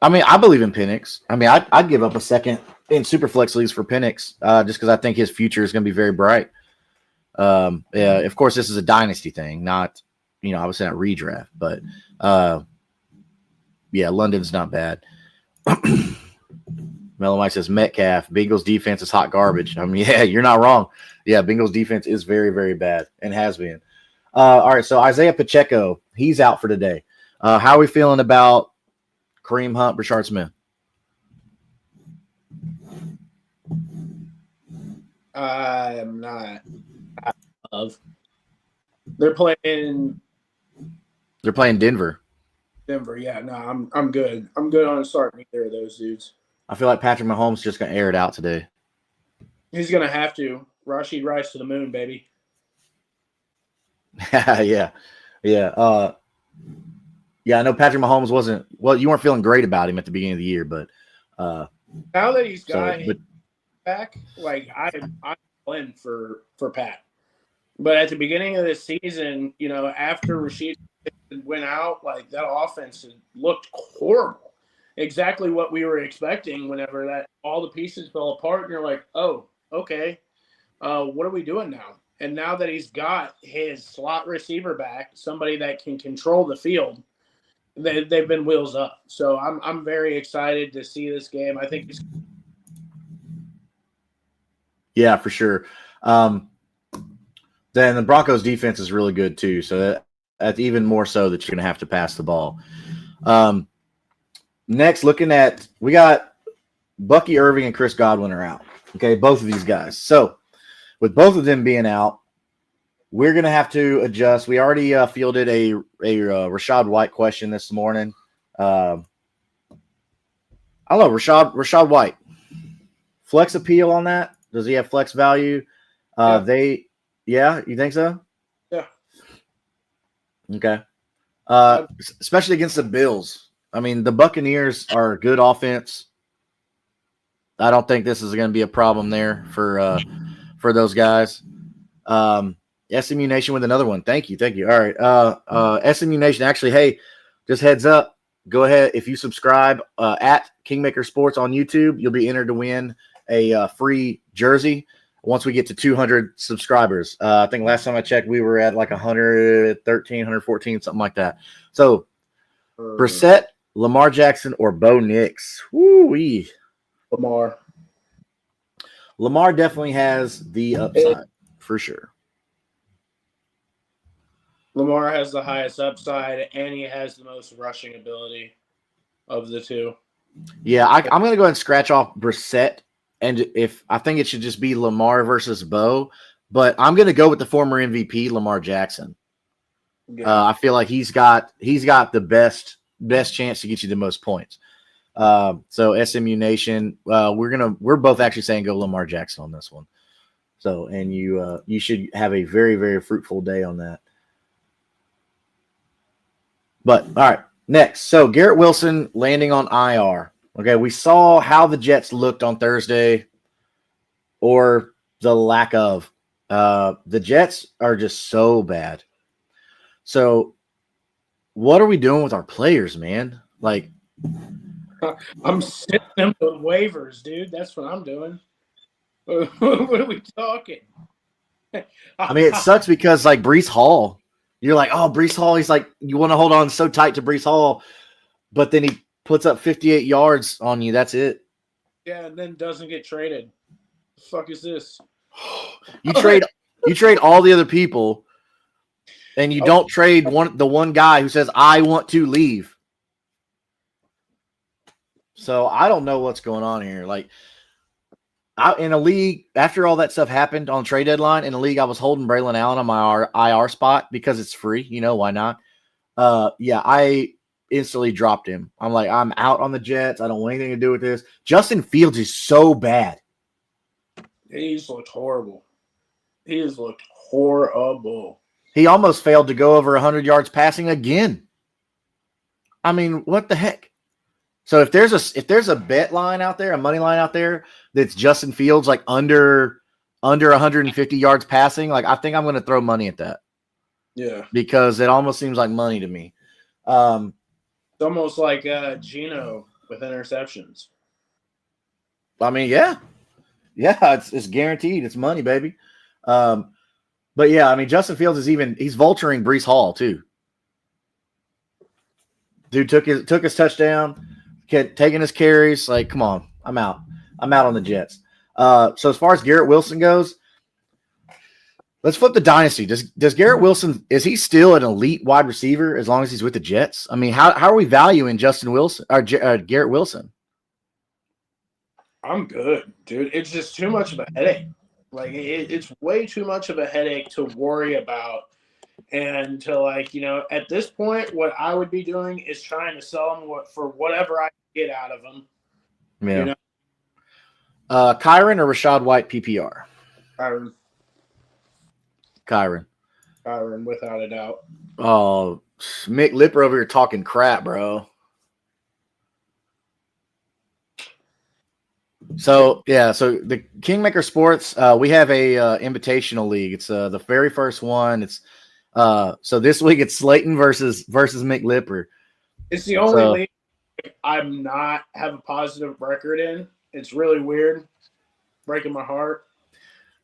Speaker 1: I mean, I believe in Penix. I mean, I'd give up a second in Superflex leagues for Penix just because I think his future is going to be very bright. Yeah, of course, this is a dynasty thing, not, obviously not redraft, but yeah, London's not bad. Mellow Mike says Metcalf, Bengals defense is hot garbage. I mean, yeah, you're not wrong. Yeah, Bengals defense is very, very bad and has been. All right, so Isaiah Pacheco, he's out for today. How are we feeling about Kareem Hunt, Rashard Smith?
Speaker 2: I am not. They're playing
Speaker 1: Denver.
Speaker 2: Denver, yeah. No, I'm good. I'm good on starting either of those dudes.
Speaker 1: I feel like Patrick Mahomes is just going to air it out today.
Speaker 2: He's going to have to. Rashid Rice to the moon, baby.
Speaker 1: Yeah. Yeah, I know Patrick Mahomes wasn't – well, you weren't feeling great about him at the beginning of the year, but
Speaker 2: now that he's got him back, like I'm in for Pat. But at the beginning of the season, after Rashid went out, like that offense looked horrible. Exactly what we were expecting whenever that all the pieces fell apart, and you're like, oh, okay, what are we doing now? And now that he's got his slot receiver back, somebody that can control the field, they've been wheels up. So I'm very excited to see this game. I think
Speaker 1: yeah, for sure. Then the Broncos defense is really good too. So even more so that you're going to have to pass the ball. Next, we got Bucky Irving and Chris Godwin are out. Okay, both of these guys. So with both of them being out, we're going to have to adjust. We already fielded a Rashad White question this morning. I don't know, Rashad White. Flex appeal on that? Does he have flex value? You think so?
Speaker 2: Yeah.
Speaker 1: Okay. Especially against the Bills. I mean, the Buccaneers are a good offense. I don't think this is going to be a problem there for those guys. SMU Nation with another one. Thank you. All right. SMU Nation, actually, hey, just heads up. Go ahead. If you subscribe at Kingmaker Sports on YouTube, you'll be entered to win a free jersey once we get to 200 subscribers. I think last time I checked, we were at like 113, 114, something like that. So, Brissett, Lamar Jackson, or Bo Nix? Woo-wee. Lamar definitely has the upside, for sure.
Speaker 2: Lamar has the highest upside, and he has the most rushing ability of the two.
Speaker 1: Yeah, I'm going to go ahead and scratch off Brissett, and if I think it should just be Lamar versus Bo, but I'm going to go with the former MVP, Lamar Jackson. Yeah. I feel like he's got the best chance to get you the most points. So SMU Nation, we're both actually saying go Lamar Jackson on this one. So, and you should have a very, very fruitful day on that. But all right, next. So Garrett Wilson landing on IR. Okay, we saw how the Jets looked on Thursday, or the lack of. The Jets are just so bad. So, what are we doing with our players, man? Like,
Speaker 2: I'm sitting them with waivers, dude. That's what I'm doing. What are we talking?
Speaker 1: I mean, it sucks because like Breece Hall, you're like, oh, Breece Hall. He's like, you want to hold on so tight to Breece Hall, but then he puts up 58 yards on you. That's it.
Speaker 2: Yeah, and then doesn't get traded. The fuck is this?
Speaker 1: You trade all the other people, and you don't trade the one guy who says, I want to leave. So I don't know what's going on here. Like, in a league, after all that stuff happened on trade deadline, in a league, I was holding Braylon Allen on my IR spot because it's free. You know, why not? I instantly dropped him. I'm like, I'm out on the Jets. I don't want anything to do with this. Justin Fields is so bad.
Speaker 2: He's looked horrible. He has looked horrible.
Speaker 1: He almost failed to go over 100 yards passing again. I mean, what the heck? So if there's a bet line out there, a money line out there that's Justin Fields like under 150 yards passing, like I think I'm going to throw money at that.
Speaker 2: Yeah, because
Speaker 1: it almost seems like money to me.
Speaker 2: It's almost like Geno with interceptions.
Speaker 1: I mean, yeah, it's guaranteed. It's money, baby. But yeah, I mean, Justin Fields he's vulturing Breece Hall too. Dude took his touchdown. Taking his carries, like, come on, I'm out on the Jets. So as far as Garrett Wilson goes, let's flip the dynasty. Does Garrett Wilson, is he still an elite wide receiver as long as he's with the Jets? I mean, how are we valuing Justin Wilson or Garrett Wilson?
Speaker 2: I'm good, dude. It's just too much of a headache. Like it's way too much of a headache to worry about. And to at this point, what I would be doing is trying to sell them for whatever I can get out of them.
Speaker 1: Yeah. You know? Kyron or Rashad White PPR? Kyron,
Speaker 2: without a doubt.
Speaker 1: Oh, Mick Lipper over here talking crap, bro. So the Kingmaker Sports, we have a invitational league. It's the very first one. It's so this week it's Slayton versus Mick Lipper.
Speaker 2: It's the only league I'm not have a positive record in. It's really weird, breaking my heart.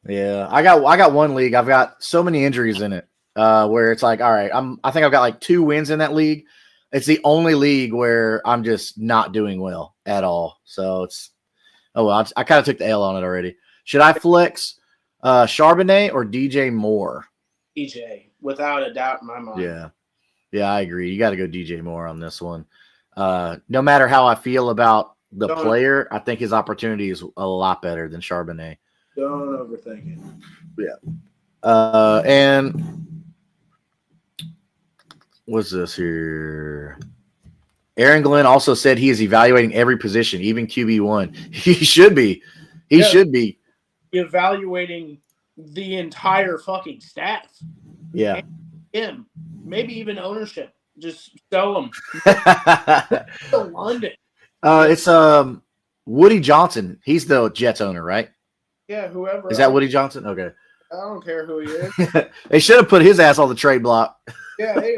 Speaker 1: Yeah, I got one league. I've got so many injuries in it, where it's like, all right, I think I've got like 2 wins in that league. It's the only league where I'm just not doing well at all. So it's I kind of took the L on it already. Should I flex Charbonnet or DJ Moore?
Speaker 2: DJ, without a doubt in my mind.
Speaker 1: Yeah. Yeah, I agree. You got to go DJ Moore on this one. No matter how I feel about the player, I think his opportunity is a lot better than Charbonnet.
Speaker 2: Don't overthink it.
Speaker 1: Yeah. And what's this here? Aaron Glenn also said he is evaluating every position, even QB1. He should be. He should be
Speaker 2: evaluating the entire fucking staff.
Speaker 1: Yeah.
Speaker 2: And him, maybe even ownership. Just sell them to London.
Speaker 1: It's Woody Johnson. He's the Jets owner, right?
Speaker 2: Yeah, whoever.
Speaker 1: Is that Woody Johnson? Okay.
Speaker 2: I don't care who he is.
Speaker 1: They should have put his ass on the trade block.
Speaker 2: Yeah, hey,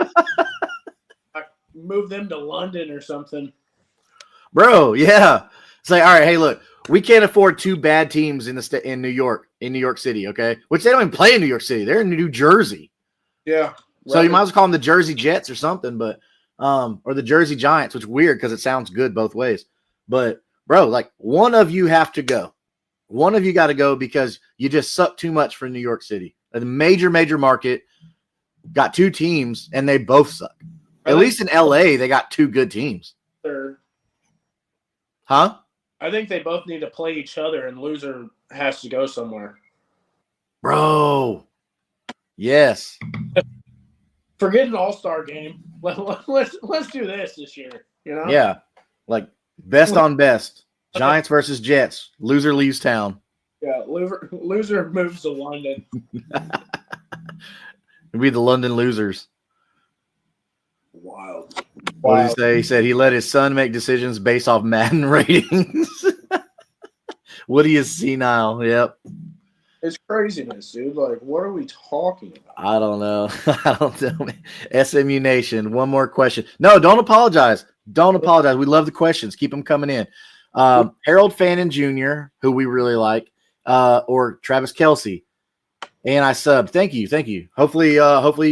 Speaker 2: move them to London or something.
Speaker 1: Bro, yeah. It's like, all right, hey, look, we can't afford two bad teams in New York City, okay? Which they don't even play in New York City. They're in New Jersey.
Speaker 2: Yeah.
Speaker 1: So you might as well call them the Jersey Jets or something, but or the Jersey Giants, which is weird because it sounds good both ways. But bro, like one of you have to go. One of you got to go because you just suck too much for New York City. A major market, got two teams, and they both suck. At least in LA, they got two good teams. Huh?
Speaker 2: I think they both need to play each other, and loser has to go somewhere.
Speaker 1: Bro. Yes.
Speaker 2: Forget an all-star game. Let's do this year. You know?
Speaker 1: Yeah. Like best on best. Giants versus Jets. Loser leaves town.
Speaker 2: Yeah, loser moves to London.
Speaker 1: It'd be the London Losers.
Speaker 2: Wild.
Speaker 1: What did he say? He said he let his son make decisions based off Madden ratings. Woody is senile. Yep.
Speaker 2: It's craziness, dude. Like, what are we talking about?
Speaker 1: I don't know. I don't know. SMU Nation, one more question. No, don't apologize. Don't apologize. We love the questions. Keep them coming in. Harold Fannin Jr., who we really like, or Travis Kelce. And I subbed. Thank you. Hopefully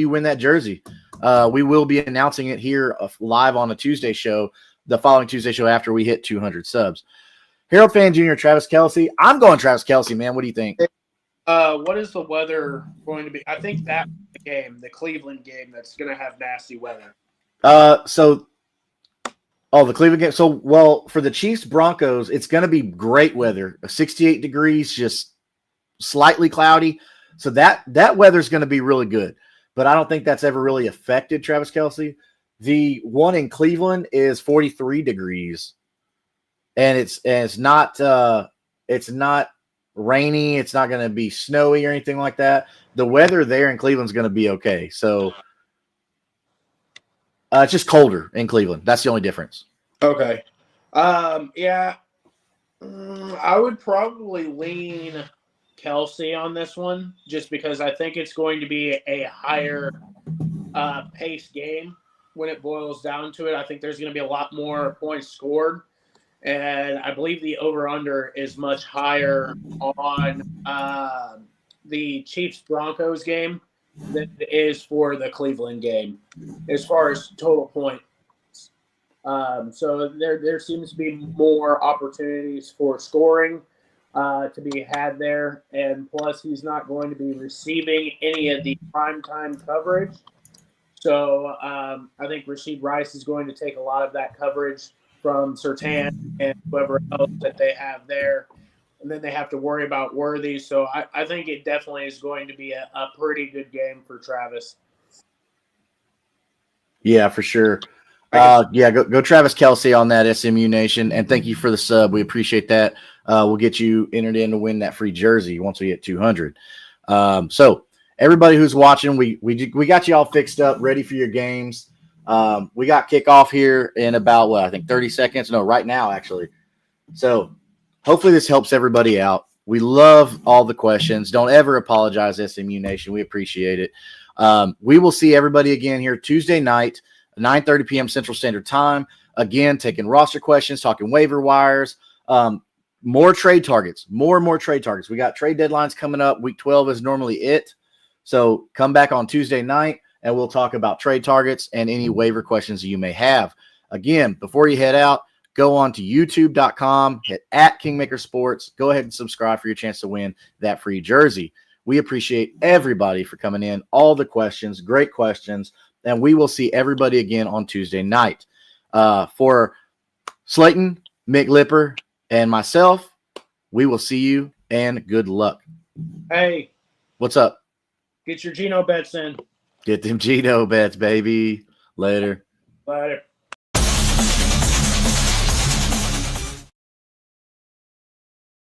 Speaker 1: you win that jersey. We will be announcing it here live on a Tuesday show, the following Tuesday show after we hit 200 subs. Harold Fannin Jr., Travis Kelce. I'm going Travis Kelce, man. What do you think?
Speaker 2: What is the weather going to be? I think that game, the Cleveland game, that's going to have nasty weather.
Speaker 1: The Cleveland game. So, well, for the Chiefs Broncos, it's going to be great weather. 68 degrees, just slightly cloudy. So that weather is going to be really good. But I don't think that's ever really affected Travis Kelce. The one in Cleveland is 43 degrees, and it's not rainy. It's not going to be snowy or anything like that. The weather there in Cleveland's going to be okay. So it's just colder in Cleveland. That's the only difference.
Speaker 2: Okay. Yeah. I would probably lean Kelce on this one just because I think it's going to be a higher pace game when it boils down to it. I think there's going to be a lot more points scored. And I believe the over-under is much higher on the Chiefs-Broncos game than it is for the Cleveland game as far as total points. So there seems to be more opportunities for scoring to be had there. And plus, he's not going to be receiving any of the primetime coverage. So I think Rashid Rice is going to take a lot of that coverage from Surtain and whoever else that they have there. And then they have to worry about Worthy. So I think it definitely is going to be a pretty good game for Travis.
Speaker 1: Yeah, for sure. Go Travis Kelce on that, SMU Nation. And thank you for the sub. We appreciate that. We'll get you entered in to win that free jersey once we hit 200. So everybody who's watching, we got you all fixed up, ready for your games. We got kickoff here in about, I think 30 seconds. No, right now, actually. So hopefully this helps everybody out. We love all the questions. Don't ever apologize, SMU Nation. We appreciate it. We will see everybody again here Tuesday night, 9:30 p.m. Central Standard Time. Again, taking roster questions, talking waiver wires, more trade targets, more and more trade targets. We got trade deadlines coming up. Week 12 is normally it. So come back on Tuesday night, and we'll talk about trade targets and any waiver questions that you may have. Again, before you head out, go on to youtube.com, hit @Kingmaker Sports. Go ahead and subscribe for your chance to win that free jersey. We appreciate everybody for coming in, all the questions, great questions. and we will see everybody again on Tuesday night. For Slayton, Mick Lipper, and myself, we will see you, and good luck.
Speaker 2: Hey,
Speaker 1: what's up?
Speaker 2: Get your Geno bets in.
Speaker 1: Get them Geno bets, baby. Later.
Speaker 2: Later.